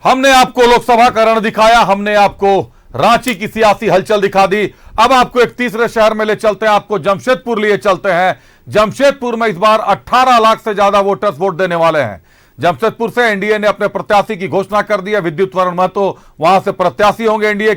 हमने आपको लोकसभा का रण दिखाया, हमने आपको रांची की सियासी हलचल दिखा दी। अब आपको एक तीसरे शहर में ले चलते हैं, आपको जमशेदपुर लिए चलते हैं। जमशेदपुर में इस बार 18 लाख से ज्यादा वोटर्स वोट देने वाले हैं। जमशेदपुर से एनडीए ने अपने प्रत्याशी की घोषणा कर दी है। विद्युत वरण महतो वहां से प्रत्याशी होंगे एनडीए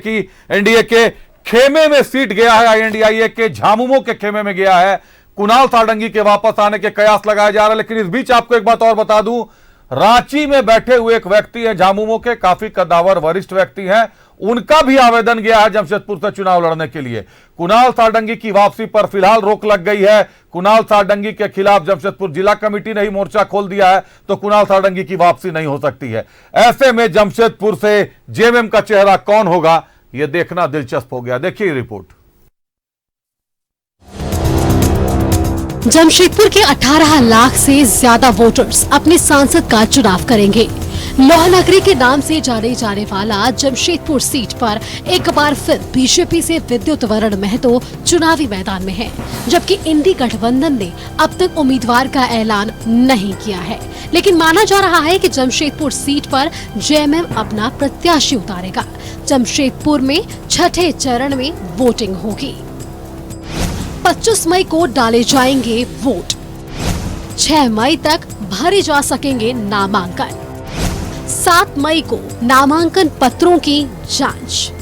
के खेमे में सीट गया है। आईएनडीआईए के झामुमो के खेमे में गया है। कुणाल सारंगी के वापस आने के कयास लगाए जा रहे हैं। लेकिन इस बीच आपको एक बात और बता दूं, रांची में बैठे हुए एक व्यक्ति है झामुमो के, काफी कद्दावर वरिष्ठ व्यक्ति हैं, उनका भी आवेदन गया है जमशेदपुर से चुनाव लड़ने के लिए। कुणाल सारंगी की वापसी पर फिलहाल रोक लग गई है। कुणाल सारंगी के खिलाफ जमशेदपुर जिला कमेटी ने ही मोर्चा खोल दिया है, तो कुणाल सारंगी की वापसी नहीं हो सकती है। ऐसे में जमशेदपुर से जेएमएम का चेहरा कौन होगा, यह देखना दिलचस्प हो गया। देखिए रिपोर्ट। जमशेदपुर के 18 लाख से ज्यादा वोटर्स अपने सांसद का चुनाव करेंगे। लौह नगरी के नाम से जाने जाने वाला जमशेदपुर सीट पर एक बार फिर बीजेपी से विद्युत वरण महतो चुनावी मैदान में है, जबकि इंडी गठबंधन ने अब तक उम्मीदवार का ऐलान नहीं किया है। लेकिन माना जा रहा है कि जमशेदपुर सीट पर जेएमएम अपना प्रत्याशी उतारेगा। जमशेदपुर में छठे चरण में वोटिंग होगी। 25 मई को डाले जाएंगे वोट। 6 मई तक भरे जा सकेंगे नामांकन। 7 मई को नामांकन पत्रों की जांच।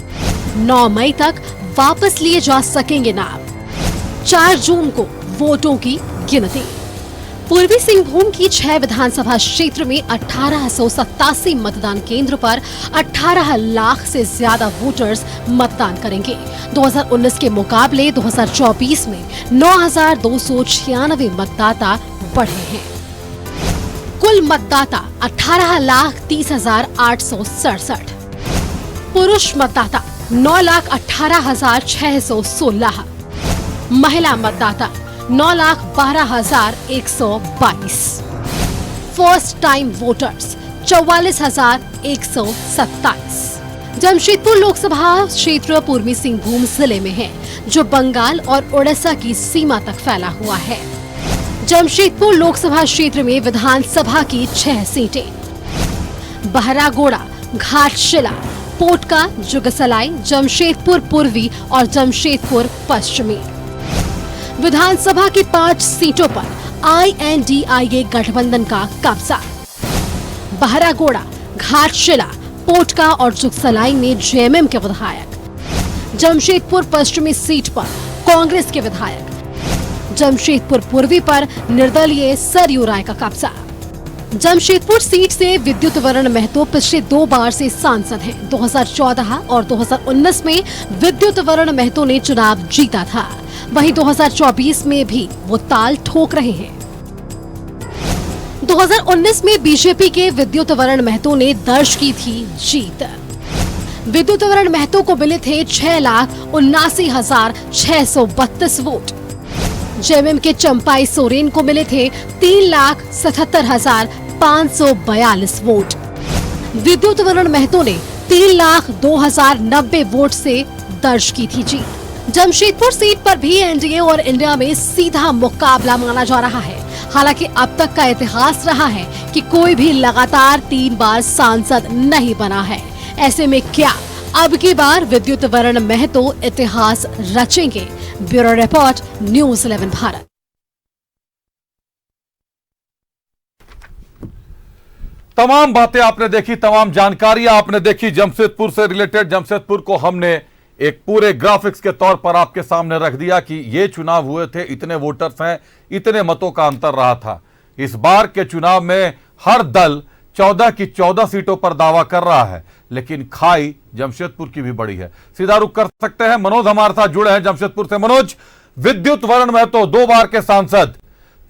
9 मई तक वापस लिए जा सकेंगे नाम। 4 जून को वोटों की गिनती। पूर्वी सिंहभूम की 6 विधानसभा क्षेत्र में 1887 मतदान केंद्र पर 18 लाख से ज्यादा वोटर्स मतदान करेंगे। 2019 के मुकाबले 2024 में 9,296 मतदाता बढ़े हैं। कुल मतदाता 18,30,867। पुरुष मतदाता 9,18,616। महिला मतदाता 9,12,122। First time voters 44,127। Jamshedpur Lok Sabha क्षेत्र पूर्वी सिंहभूम जिले में है, जो बंगाल और उड़ीसा की सीमा तक फैला हुआ है। जमशेदपुर लोकसभा क्षेत्र में विधानसभा की 6 सीटें बहरागोड़ा, घाटशिला, पोटका, जुगसलाई, जमशेदपुर पूर्वी और जमशेदपुर पश्चिमी। विधानसभा की 5 सीटों पर आईएनडीआईए गठबंधन का कब्जा। बहरागोड़ा, घाटशिला, पोटका और जुगसलाई में जेएमएम के विधायक। जमशेदपुर पश्चिमी सीट पर कांग्रेस के विधायक। जमशेदपुर पूर्वी पर निर्दलीय सरयू राय का कब्जा। जमशेदपुर सीट से विद्युत वरण महतो पिछले 2 बार से सांसद हैं। 2014 और 2019 में विद्युत वरण महतो ने चुनाव जीता था। वहीं 2024 में भी वो ताल ठोक रहे हैं। 2019 में बीजेपी के विद्युत वरण महतो ने दर्ज की थी जीत। विद्युत वरण महतो को मिले थे 6,79,632 वोट। जेएमएम के चंपाई सोरेन को मिले थे 3,77,542 वोट। विद्युत वरण महतो ने 3,02,090 वोट से दर्ज की थी जीत। जमशेदपुर सीट पर भी एनडीए और इंडिया में सीधा मुकाबला माना जा रहा है। हालांकि अब तक का इतिहास रहा है कि कोई भी लगातार 3 बार सांसद नहीं बना है। ऐसे में क्या अब की बार विद्युत वरण महतो इतिहास रचेंगे? Bureau report, news 11 Bharat. तमाम बातें आपने देखी, तमाम जानकारियां आपने देखी जमशेदपुर से रिलेटेड। जमशेदपुर को हमने एक पूरे ग्राफिक्स के तौर पर आपके सामने रख दिया कि ये चुनाव हुए थे, इतने वोटर्स हैं, इतने मतों का अंतर रहा था। इस बार के चुनाव में हर दल 14 की 14 सीटों पर दावा कर रहा है, लेकिन खाई जमशेदपुर की भी बड़ी है। सीधा रुख कर सकते हैं, मनोज हमारे साथ जुड़े हैं जमशेदपुर से। मनोज, विद्युत वरण महतो 2 बार के सांसद,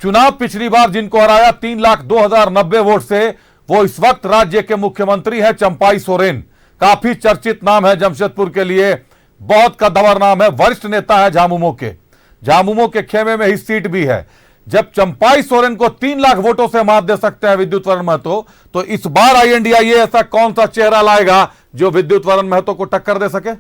चुनाव पिछली बार जिनको हराया 3,02,090 वोट से, वो इस वक्त राज्य के मुख्यमंत्री है चंपाई सोरेन। काफी चर्चित नाम है जमशेदपुर के लिए, बहुत कद्दावर नाम है, वरिष्ठ नेता है झामुमो के खेमे में ही सीट भी है। जब चंपाई सोरेन को 3 लाख वोटों से मात दे सकते हैं विद्युत वरण महतो, तो इस बार आईएनडीआईए ऐसा कौन सा चेहरा लाएगा जो विद्युत वरण महतो को टक्कर दे सके?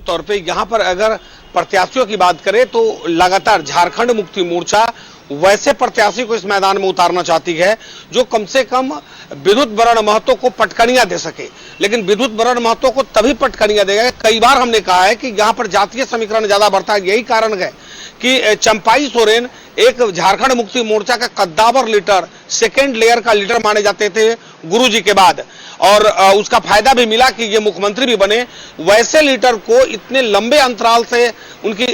तौर पे यहां पर अगर प्रत्याशियों की बात करें तो लगातार झारखंड मुक्ति मोर्चा वैसे प्रत्याशी को इस मैदान में उतारना चाहती है जो कम से कम विद्युत वरण महतो को पटकनियां दे सके। लेकिन विद्युत वरण महतो को तभी पटकनियां देगा, कई बार हमने कहा है कि यहां पर जातीय समीकरण ज्यादा बढ़ता है। यही कारण है कि चंपाई सोरेन एक झारखंड मुक्ति मोर्चा का कद्दावर लीडर, सेकेंड लेयर का लीडर माने जाते थे गुरुजी के बाद, और उसका फायदा भी मिला कि ये मुख्यमंत्री भी बने। वैसे लीडर को इतने लंबे अंतराल से उनकी,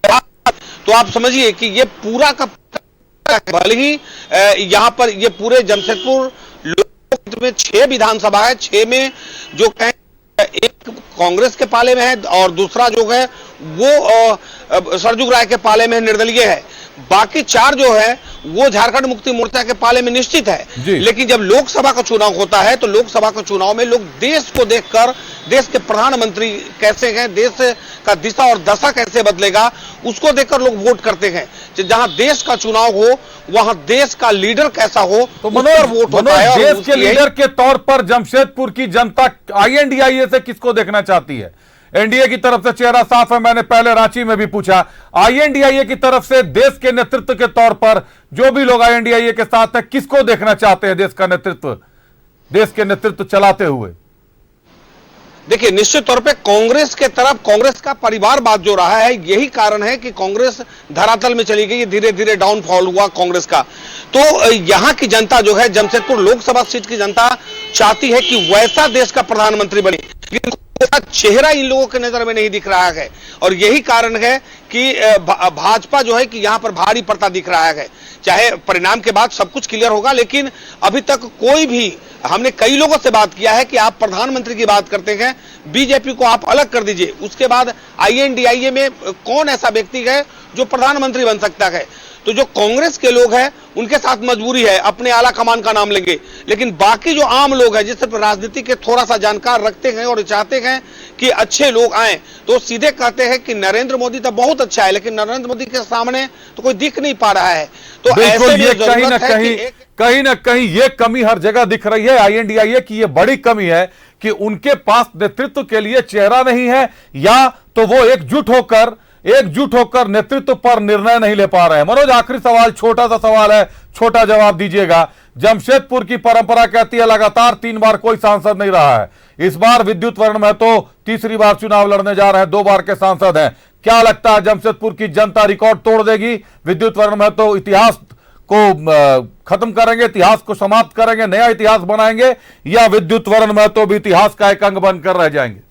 तो आप समझिए कि ये पूरा का भले ही यहां पर ये पूरे जमशेदपुर में 6 विधानसभा है, 6 में जो कहें एक कांग्रेस के पाले में है और दूसरा जो है वो सरजुग राय के पाले में निर्दलीय है। बाकी 4 जो है वो झारखंड मुक्ति मोर्चा के पाले में निश्चित है। लेकिन जब लोकसभा का चुनाव होता है तो लोकसभा के चुनाव में लोग देश को देखकर, देश के प्रधानमंत्री कैसे हैं, देश का दिशा और दशा कैसे बदलेगा, उसको देखकर लोग वोट करते हैं। जहां देश का चुनाव हो वहां देश का लीडर कैसा हो तो वोट होता है। देश के लीडर के तौर पर जमशेदपुर की जनता आईएनडीआईए से किसको देखना चाहती है? एनडीए की तरफ से चेहरा साफ है, मैंने पहले रांची में भी पूछा। आईएनडीआईए की तरफ से देश के नेतृत्व के तौर पर जो भी लोग आईएनडीआईए के साथ हैं, किसको देखना चाहते हैं देश का नेतृत्व, देश के नेतृत्व चलाते हुए? देखिए, निश्चित तौर पे कांग्रेस के तरफ, कांग्रेस का परिवारवाद जो रहा है, यही कारण है कि कांग्रेस धरातल में चली गई, धीरे धीरे डाउनफॉल हुआ कांग्रेस का। तो यहां की जनता जो है, जमशेदपुर लोकसभा सीट की जनता चाहती है कि वैसा देश का प्रधानमंत्री बने, लेकिन चेहरा इन लोगों के नजर में नहीं दिख रहा है। और यही कारण है कि भाजपा जो है कि यहां पर भारी पड़ता दिख रहा है। चाहे परिणाम के बाद सब कुछ क्लियर होगा, लेकिन अभी तक कोई भी, हमने कई लोगों से बात किया है कि आप प्रधानमंत्री की बात करते हैं, बीजेपी को आप अलग कर दीजिए, उसके बाद आईएनडीआईए में कौन ऐसा व्यक्ति है जो प्रधानमंत्री बन सकता है। तो जो कांग्रेस के लोग हैं उनके साथ मजबूरी है, अपने आला कमान का नाम लेंगे, लेकिन बाकी जो आम लोग हैं जिससे राजनीति के थोड़ा सा जानकार रखते हैं और चाहते हैं कि अच्छे लोग आए, तो सीधे कहते हैं कि नरेंद्र मोदी तो बहुत अच्छा है, लेकिन नरेंद्र मोदी के सामने तो कोई दिख नहीं पा रहा है। तो ऐसे में कहीं ना कहीं ये कमी हर जगह दिख रही है आईएनडीआईए की। ये बड़ी कमी है कि उनके पास नेतृत्व के लिए चेहरा नहीं है, या तो वो एकजुट होकर नेतृत्व पर निर्णय नहीं ले पा रहे हैं। मनोज, आखिरी सवाल, छोटा सा सवाल है, छोटा जवाब दीजिएगा। जमशेदपुर की परंपरा कहती है लगातार 3 बार कोई सांसद नहीं रहा है। इस बार विद्युत वरण महतो तीसरी बार चुनाव लड़ने जा रहे हैं, 2 बार के सांसद हैं। क्या लगता है जमशेदपुर की जनता रिकॉर्ड तोड़ देगी? विद्युत वरण महतो इतिहास को खत्म करेंगे, इतिहास को समाप्त करेंगे, नया इतिहास बनाएंगे, या विद्युत वरण महतो भी इतिहास का एक अंग बनकर रह जाएंगे?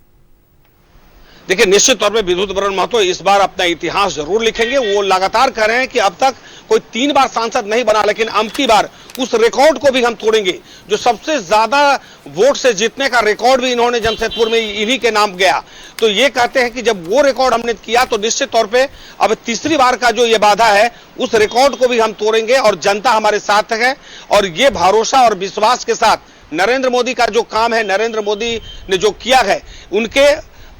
देखिए, निश्चित तौर पे विद्युत वरण महतो इस बार अपना इतिहास जरूर लिखेंगे। वो लगातार कह रहे हैं कि अब तक कोई 3 बार सांसद नहीं बना, लेकिन अबकी बार उस रिकॉर्ड को भी हम तोड़ेंगे। जो सबसे ज्यादा वोट से जीतने का रिकॉर्ड भी इन्होंने जमशेदपुर में इन्हीं के नाम गया। तो ये कहते हैं कि जब वो रिकॉर्ड हमने किया तो निश्चित तौर पे अब तीसरी बार का जो ये वादा है उस रिकॉर्ड को भी हम तोड़ेंगे, और जनता हमारे साथ है। और ये भरोसा और विश्वास के साथ नरेंद्र मोदी का जो काम है, नरेंद्र मोदी ने जो किया है, उनके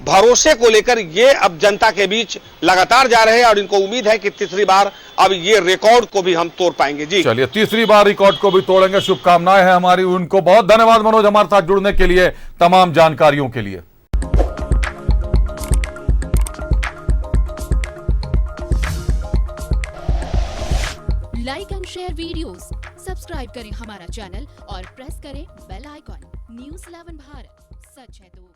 भरोसे को लेकर ये अब जनता के बीच लगातार जा रहे हैं, और इनको उम्मीद है कि तीसरी बार अब ये रिकॉर्ड को भी हम तोड़ पाएंगे। जी चलिए, तीसरी बार रिकॉर्ड को भी तोड़ेंगे, शुभकामनाएं हैं हमारी उनको। बहुत धन्यवाद मनोज, हमारे साथ जुड़ने के लिए, तमाम जानकारियों के लिए। Like and share videos, subscribe करें हमारा चैनल और प्रेस करें बेल आइकॉन। न्यूज़ 11 भारत, सच है तो।